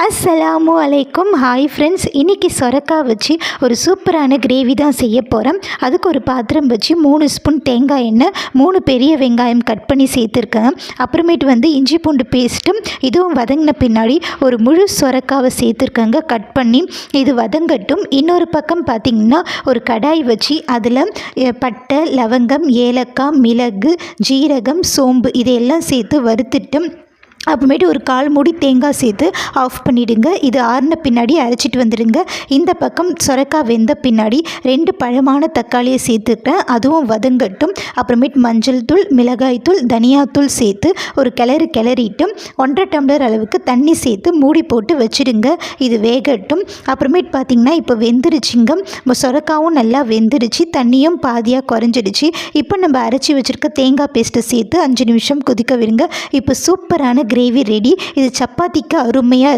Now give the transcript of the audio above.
அஸ்ஸலாமு அலைக்கும். Hi friends, இன்றைக்கி சொரக்காய் வச்சு ஒரு சூப்பரான கிரேவி தான் செய்ய போகிறோம். அதுக்கு ஒரு பாத்திரம் வச்சு 3 ஸ்பூன் தேங்காய் எண்ணெய், 3 பெரிய வெங்காயம் கட் பண்ணி சேர்த்துருக்கேன். அப்புறமேட்டு இஞ்சி பூண்டு பேஸ்ட்டும் இதுவும் வதங்கின பின்னாடி ஒரு முழு சொரக்காவை சேர்த்துருக்கேங்க கட் பண்ணி. இது வதங்கட்டும். இன்னொரு பக்கம் பார்த்திங்கன்னா ஒரு கடாய் வச்சு அதில் பட்டை, லவங்கம், ஏலக்காய், மிளகு, ஜீரகம், சோம்பு இதையெல்லாம் சேர்த்து வறுத்துட்டு அப்புறமேட்டு ஒரு 1/4 மூடி தேங்காய் சேர்த்து ஆஃப் பண்ணிவிடுங்க. இது ஆறின பின்னாடி அரைச்சிட்டு வந்துடுங்க. இந்த பக்கம் சொரக்காய் வெந்த பின்னாடி 2 பழமான தக்காளியை சேர்த்துக்கிறேன், அதுவும் வதங்கட்டும். அப்புறமேட்டு மஞ்சள் தூள், மிளகாய் தூள், தனியாத்தூள் சேர்த்து ஒரு கிளறிட்டு 1.5 டம்ளர் அளவுக்கு தண்ணி சேர்த்து மூடி போட்டு வச்சுடுங்க. இது வேகட்டும். அப்புறமேட்டு பார்த்திங்கன்னா இப்போ வெந்துருச்சுங்க. சொரக்காவும் நல்லா வெந்துருச்சு, தண்ணியும் பாதியாக குறைஞ்சிடுச்சு. இப்போ நம்ம அரைச்சி வச்சுருக்க தேங்காய் பேஸ்ட்டை சேர்த்து 5 நிமிஷம் கொதிக்க விடுங்க. இப்போ சூப்பரான கிரேவி ரெடி. இது சப்பாத்திக்கு அருமையாக இருக்கும்.